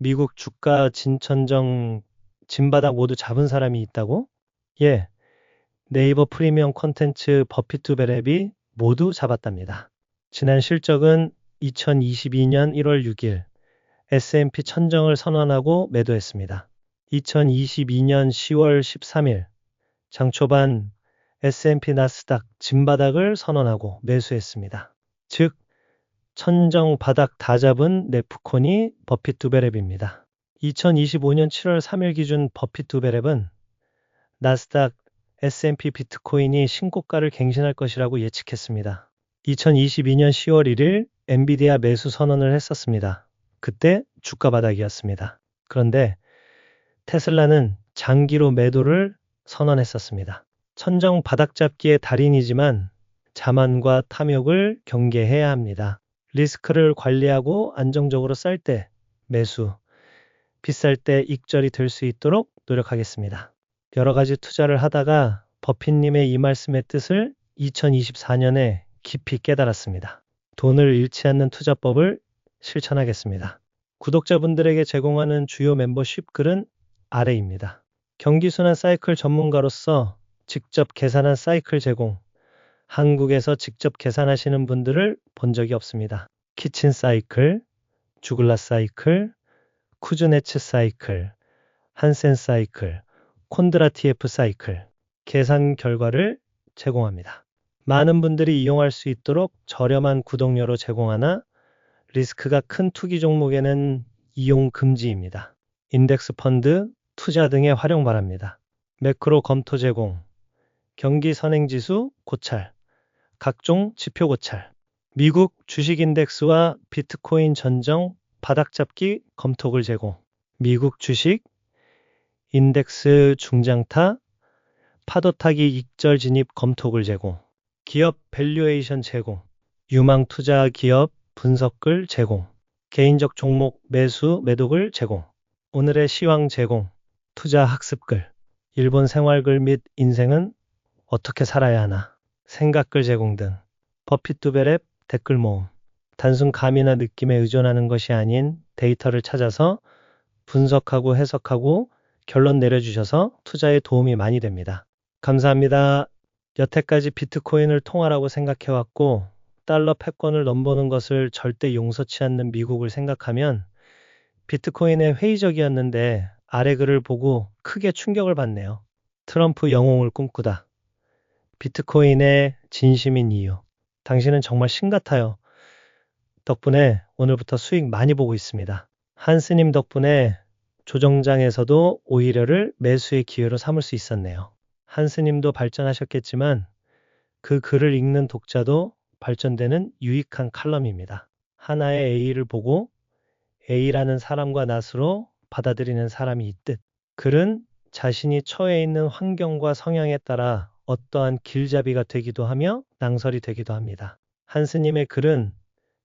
미국 주가 진천정 진바닥 모두 잡은 사람이 있다고? 예, 네이버 프리미엄 콘텐츠 버핏투베랩이 모두 잡았답니다. 지난 실적은 2022년 1월 6일 S&P 천정을 선언하고 매도했습니다. 2022년 10월 13일 장 초반 S&P 나스닥 진바닥을 선언하고 매수했습니다. 즉 천정 바닥 다 잡은 네프콘이 버핏투베랩입니다. 2025년 7월 3일 기준 버핏투베랩은 나스닥 S&P 비트코인이 신고가를 갱신할 것이라고 예측했습니다. 2022년 10월 1일 엔비디아 매수 선언을 했었습니다. 그때 주가 바닥이었습니다. 그런데 테슬라는 장기로 매도를 선언했었습니다. 천정 바닥 잡기의 달인이지만 자만과 탐욕을 경계해야 합니다. 리스크를 관리하고 안정적으로 쌀 때 매수, 비쌀 때 익절이 될 수 있도록 노력하겠습니다. 여러 가지 투자를 하다가 버핏님의 이 말씀의 뜻을 2024년에 깊이 깨달았습니다. 돈을 잃지 않는 투자법을 실천하겠습니다. 구독자분들에게 제공하는 주요 멤버십 글은 아래입니다. 경기순환 사이클 전문가로서 직접 계산한 사이클 제공, 한국에서 직접 계산하시는 분들을 본 적이 없습니다. 키친 사이클, 주글라 사이클, 쿠즈네츠 사이클, 한센 사이클, 콘드라티에프 사이클, 계산 결과를 제공합니다. 많은 분들이 이용할 수 있도록 저렴한 구독료로 제공하나 리스크가 큰 투기 종목에는 이용 금지입니다. 인덱스 펀드, 투자 등에 활용 바랍니다. 매크로 검토 제공, 경기 선행지수 고찰, 각종 지표 고찰, 미국 주식 인덱스와 비트코인 전정 바닥 잡기 검토글 제공, 미국 주식 인덱스 중장타 파도 타기 익절 진입 검토글 제공, 기업 밸류에이션 제공, 유망 투자 기업 분석글 제공, 개인적 종목 매수 매도글 제공, 오늘의 시황 제공, 투자 학습글, 일본 생활글 및 인생은 어떻게 살아야 하나, 생각글 제공 등 버핏투베랩 댓글 모음, 단순 감이나 느낌에 의존하는 것이 아닌 데이터를 찾아서 분석하고 해석하고 결론 내려주셔서 투자에 도움이 많이 됩니다. 감사합니다. 여태까지 비트코인을 통화라고 생각해왔고 달러 패권을 넘보는 것을 절대 용서치 않는 미국을 생각하면 비트코인의 회의적이었는데 아래 글을 보고 크게 충격을 받네요. 트럼프 영웅을 꿈꾸다. 비트코인의 진심인 이유. 당신은 정말 신 같아요. 덕분에 오늘부터 수익 많이 보고 있습니다. 한스님 덕분에 조정장에서도 오히려를 매수의 기회로 삼을 수 있었네요. 한스님도 발전하셨겠지만 그 글을 읽는 독자도 발전되는 유익한 칼럼입니다. 하나의 A를 보고 A라는 사람과 낫으로 받아들이는 사람이 있듯 글은 자신이 처해 있는 환경과 성향에 따라 어떠한 길잡이가 되기도 하며 낭설이 되기도 합니다. 한스님의 글은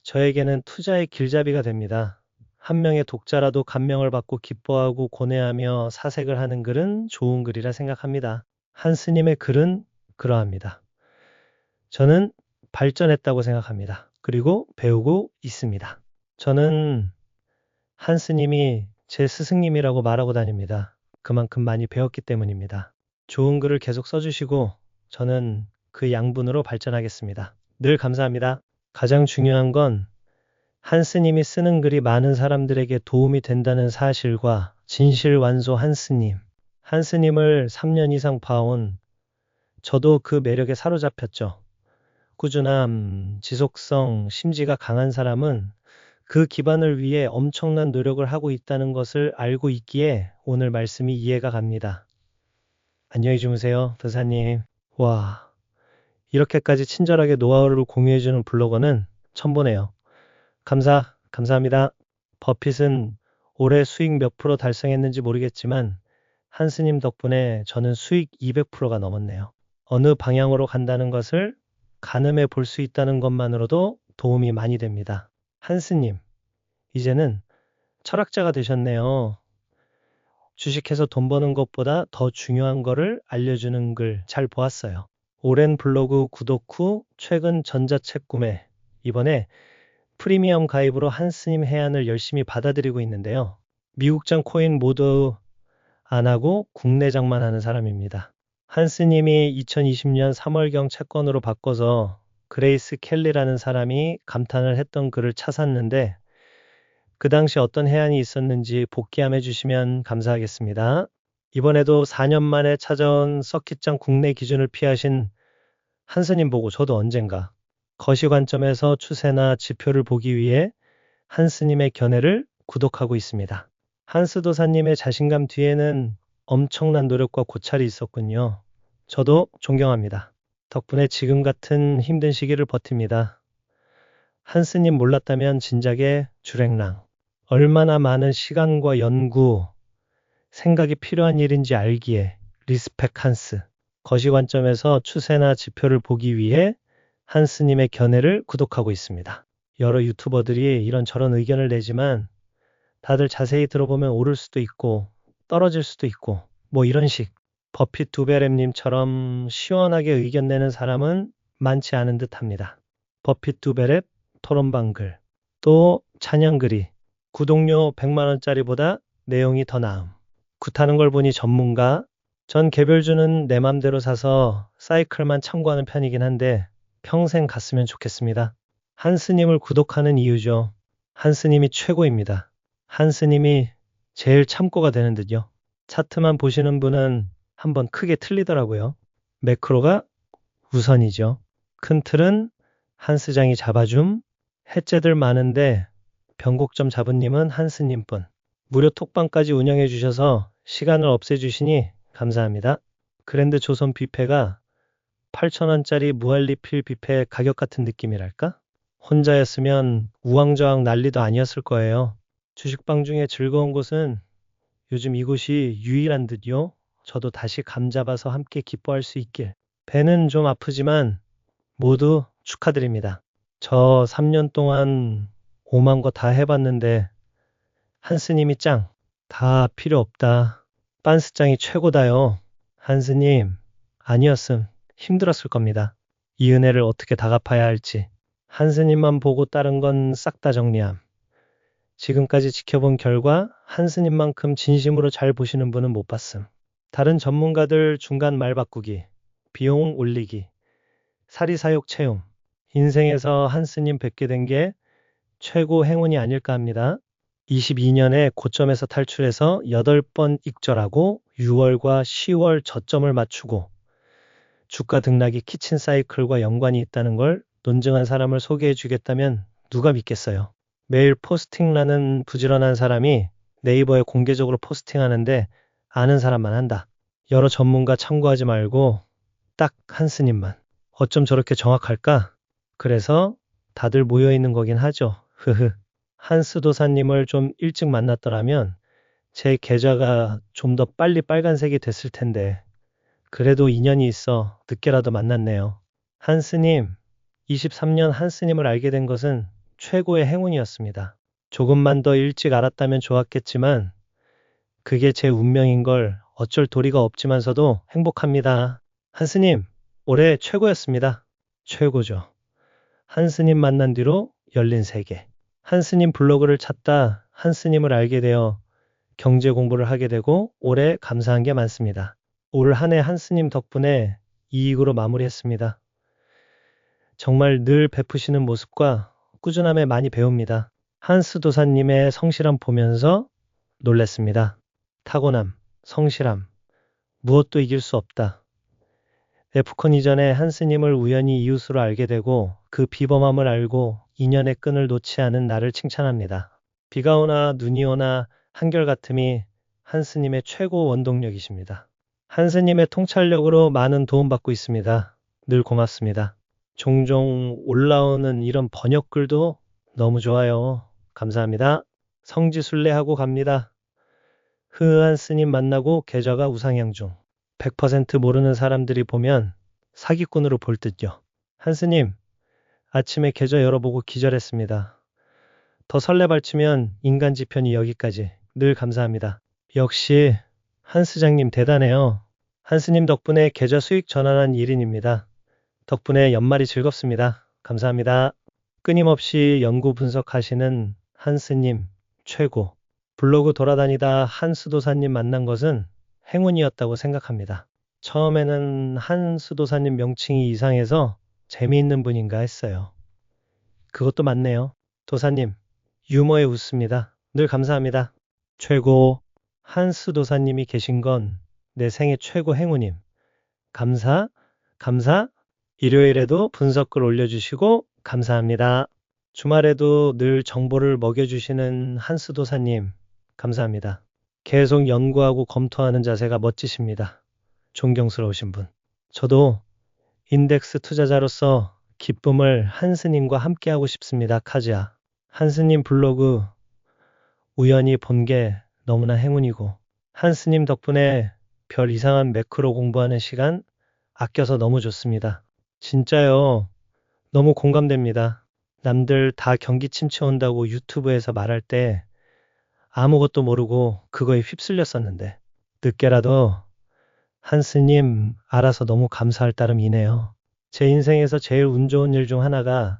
저에게는 투자의 길잡이가 됩니다. 한 명의 독자라도 감명을 받고 기뻐하고 고뇌하며 사색을 하는 글은 좋은 글이라 생각합니다. 한스님의 글은 그러합니다. 저는 발전했다고 생각합니다. 그리고 배우고 있습니다. 저는 한스님이 제 스승님이라고 말하고 다닙니다. 그만큼 많이 배웠기 때문입니다. 좋은 글을 계속 써주시고 저는 그 양분으로 발전하겠습니다. 늘 감사합니다. 가장 중요한 건 한스님이 쓰는 글이 많은 사람들에게 도움이 된다는 사실과 진실완소 한스님. 한스님을 3년 이상 봐온 저도 그 매력에 사로잡혔죠. 꾸준함, 지속성, 심지가 강한 사람은 그 기반을 위해 엄청난 노력을 하고 있다는 것을 알고 있기에 오늘 말씀이 이해가 갑니다. 안녕히 주무세요, 도사님. 와, 이렇게까지 친절하게 노하우를 공유해주는 블로거는 처음 보네요. 감사합니다. 버핏은 올해 수익 몇 프로 달성했는지 모르겠지만 한스님 덕분에 저는 수익 200%가 넘었네요. 어느 방향으로 간다는 것을 가늠해 볼 수 있다는 것만으로도 도움이 많이 됩니다. 한스님, 이제는 철학자가 되셨네요. 주식해서 돈 버는 것보다 더 중요한 거를 알려주는 글 잘 보았어요. 오랜 블로그 구독 후 최근 전자책 구매, 이번에 프리미엄 가입으로 한스님 해안을 열심히 받아들이고 있는데요. 미국장 코인 모두 안 하고 국내장만 하는 사람입니다. 한스님이 2020년 3월경 채권으로 바꿔서 그레이스 켈리라는 사람이 감탄을 했던 글을 찾았는데 그 당시 어떤 해안이 있었는지 복기함 해주시면 감사하겠습니다. 이번에도 4년 만에 찾아온 서킷장 국내 기준을 피하신 한스님 보고 저도 언젠가 거시 관점에서 추세나 지표를 보기 위해 한스님의 견해를 구독하고 있습니다. 한스 도사님의 자신감 뒤에는 엄청난 노력과 고찰이 있었군요. 저도 존경합니다. 덕분에 지금 같은 힘든 시기를 버팁니다. 한스님 몰랐다면 진작에 주랭랑. 얼마나 많은 시간과 연구, 생각이 필요한 일인지 알기에 리스펙 한스. 거시 관점에서 추세나 지표를 보기 위해 한스님의 견해를 구독하고 있습니다. 여러 유튜버들이 이런저런 의견을 내지만 다들 자세히 들어보면 오를 수도 있고 떨어질 수도 있고 뭐 이런 식. 버핏 두베랩님처럼 시원하게 의견 내는 사람은 많지 않은 듯 합니다. 버핏 두베랩 토론방 글. 또 찬양글이 구독료 100만원짜리보다 내용이 더 나음. 굿하는 걸 보니 전문가. 전 개별주는 내 맘대로 사서 사이클만 참고하는 편이긴 한데 평생 갔으면 좋겠습니다. 한스님을 구독하는 이유죠. 한스님이 최고입니다. 한스님이 제일 참고가 되는 듯요. 차트만 보시는 분은 한번 크게 틀리더라고요. 매크로가 우선이죠. 큰 틀은 한스장이 잡아줌. 해째들 많은데 변곡점 잡은님은 한스님뿐. 무료 톡방까지 운영해 주셔서 시간을 없애주시니 감사합니다. 그랜드 조선 뷔페가 8,000원짜리 무한리필 뷔페 가격 같은 느낌이랄까? 혼자였으면 우왕좌왕 난리도 아니었을 거예요. 주식방 중에 즐거운 곳은 요즘 이곳이 유일한 듯요. 저도 다시 감 잡아서 함께 기뻐할 수 있길. 배는 좀 아프지만 모두 축하드립니다. 저 3년 동안 오만 거 다 해봤는데 한스님이 짱. 다 필요 없다. 빤스짱이 최고다요. 한스님 아니었음 힘들었을 겁니다. 이 은혜를 어떻게 다 갚아야 할지. 한스님만 보고 다른 건 싹 다 정리함. 지금까지 지켜본 결과 한스님만큼 진심으로 잘 보시는 분은 못 봤음. 다른 전문가들 중간 말 바꾸기, 비용 올리기, 사리사욕 채움. 인생에서 한스님 뵙게 된 게 최고 행운이 아닐까 합니다. 22년에 고점에서 탈출해서 8번 익절하고 6월과 10월 저점을 맞추고 주가 등락이 키친 사이클과 연관이 있다는 걸 논증한 사람을 소개해 주겠다면 누가 믿겠어요. 매일 포스팅라는 부지런한 사람이 네이버에 공개적으로 포스팅하는데 아는 사람만 한다. 여러 전문가 참고하지 말고 딱 한스님만. 어쩜 저렇게 정확할까? 그래서 다들 모여있는 거긴 하죠. 흐흐. 한스 도사님을 좀 일찍 만났더라면 제 계좌가 좀 더 빨리 빨간색이 됐을 텐데 그래도 인연이 있어 늦게라도 만났네요. 한스님, 23년 한스님을 알게 된 것은 최고의 행운이었습니다. 조금만 더 일찍 알았다면 좋았겠지만 그게 제 운명인 걸 어쩔 도리가 없지만서도 행복합니다. 한스님, 올해 최고였습니다. 최고죠. 한스님 만난 뒤로 열린 세계. 한스님 블로그를 찾다 한스님을 알게 되어 경제 공부를 하게 되고 올해 감사한 게 많습니다. 올 한 해 한스님 덕분에 이익으로 마무리했습니다. 정말 늘 베푸시는 모습과 꾸준함에 많이 배웁니다. 한스 도사님의 성실함 보면서 놀랬습니다. 타고남, 성실함, 무엇도 이길 수 없다. 에프콘 이전에 한스님을 우연히 이웃으로 알게 되고 그 비범함을 알고 인연의 끈을 놓지 않은 나를 칭찬합니다. 비가 오나 눈이 오나 한결같음이 한스님의 최고 원동력이십니다. 한스님의 통찰력으로 많은 도움받고 있습니다. 늘 고맙습니다. 종종 올라오는 이런 번역글도 너무 좋아요. 감사합니다. 성지순례하고 갑니다. 한스님 만나고 계좌가 우상향 중. 100% 모르는 사람들이 보면 사기꾼으로 볼 듯요. 한스님, 아침에 계좌 열어보고 기절했습니다. 더 설레발치면 인간 지편이 여기까지. 늘 감사합니다. 역시 한스장님 대단해요. 한스님 덕분에 계좌 수익 전환한 1인입니다. 덕분에 연말이 즐겁습니다. 감사합니다. 끊임없이 연구 분석하시는 한스님 최고. 블로그 돌아다니다 한스 도사님 만난 것은 행운이었다고 생각합니다. 처음에는 한스 도사님 명칭이 이상해서 재미있는 분인가 했어요. 그것도 맞네요. 도사님, 유머에 웃습니다. 늘 감사합니다. 최고. 한스 도사님이 계신 건 내 생애 최고 행운임. 감사, 감사. 일요일에도 분석글 올려주시고 감사합니다. 주말에도 늘 정보를 먹여주시는 한스 도사님, 감사합니다. 계속 연구하고 검토하는 자세가 멋지십니다. 존경스러우신 분. 저도 인덱스 투자자로서 기쁨을 한스님과 함께하고 싶습니다. 카즈야. 한스님 블로그 우연히 본 게 너무나 행운이고 한스님 덕분에 별 이상한 매크로 공부하는 시간 아껴서 너무 좋습니다. 진짜요. 너무 공감됩니다. 남들 다 경기 침체 온다고 유튜브에서 말할 때 아무것도 모르고 그거에 휩쓸렸었는데 늦게라도 한스님 알아서 너무 감사할 따름이네요. 제 인생에서 제일 운 좋은 일 중 하나가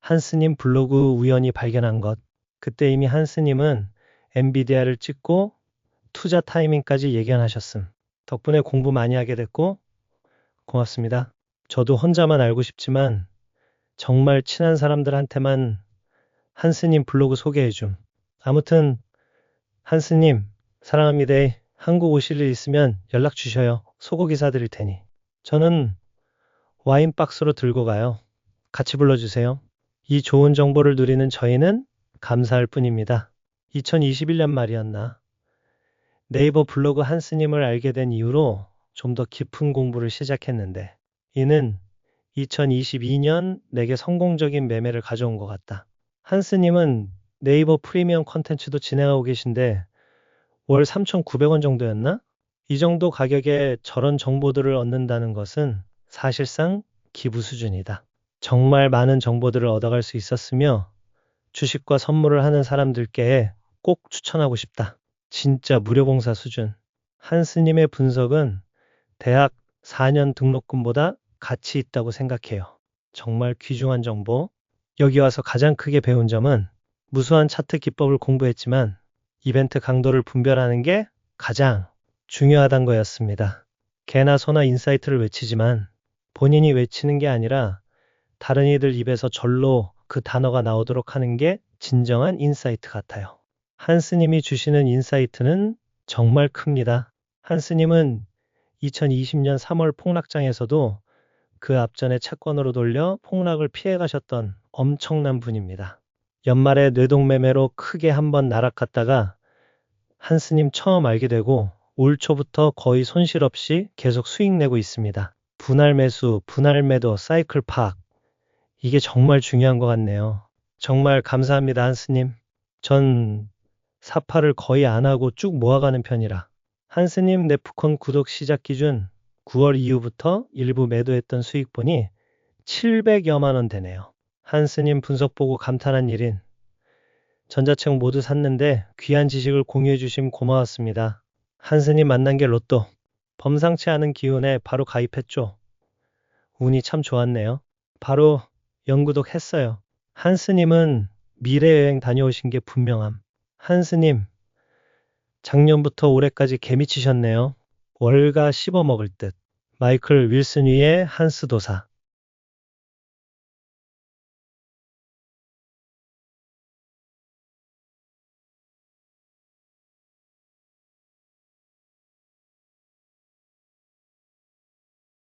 한스님 블로그 우연히 발견한 것. 그때 이미 한스님은 엔비디아를 찍고 투자 타이밍까지 예견하셨음. 덕분에 공부 많이 하게 됐고 고맙습니다. 저도 혼자만 알고 싶지만 정말 친한 사람들한테만 한스님 블로그 소개해줌. 아무튼 한스님 사랑합니다. 한국 오실 일 있으면 연락 주셔요. 소고기 사드릴 테니. 저는 와인 박스로 들고 가요. 같이 불러주세요. 이 좋은 정보를 누리는 저희는 감사할 뿐입니다. 2021년 말이었나. 네이버 블로그 한스님을 알게 된 이후로 좀 더 깊은 공부를 시작했는데 이는 2022년 내게 성공적인 매매를 가져온 것 같다. 한스님은 네이버 프리미엄 컨텐츠도 진행하고 계신데 월 3,900원 정도였나? 이 정도 가격에 저런 정보들을 얻는다는 것은 사실상 기부 수준이다. 정말 많은 정보들을 얻어갈 수 있었으며 주식과 선물을 하는 사람들께 꼭 추천하고 싶다. 진짜 무료봉사 수준. 한스님의 분석은 대학 4년 등록금보다 가치 있다고 생각해요. 정말 귀중한 정보. 여기 와서 가장 크게 배운 점은 무수한 차트 기법을 공부했지만 이벤트 강도를 분별하는 게 가장 중요하단 거였습니다. 개나 소나 인사이트를 외치지만 본인이 외치는 게 아니라 다른 이들 입에서 절로 그 단어가 나오도록 하는 게 진정한 인사이트 같아요. 한스님이 주시는 인사이트는 정말 큽니다. 한스님은 2020년 3월 폭락장에서도 그 앞전에 채권으로 돌려 폭락을 피해 가셨던 엄청난 분입니다. 연말에 뇌동매매로 크게 한번 날아갔다가 한스님 처음 알게 되고 올 초부터 거의 손실 없이 계속 수익 내고 있습니다. 분할 매수, 분할 매도, 사이클 파악. 이게 정말 중요한 것 같네요. 정말 감사합니다, 한스님. 전 사파를 거의 안 하고 쭉 모아가는 편이라. 한스님 네프콘 구독 시작 기준 9월 이후부터 일부 매도했던 수익 보니 700여만 원 되네요. 한스님 분석 보고 감탄한 일인 전자책 모두 샀는데 귀한 지식을 공유해 주심 고마웠습니다. 한스님 만난 게 로또. 범상치 않은 기운에 바로 가입했죠. 운이 참 좋았네요. 바로 영구독 했어요. 한스님은 미래여행 다녀오신 게 분명함. 한스님, 작년부터 올해까지 개미치셨네요. 월가 씹어먹을 듯. 마이클 윌슨 위의 한스 도사.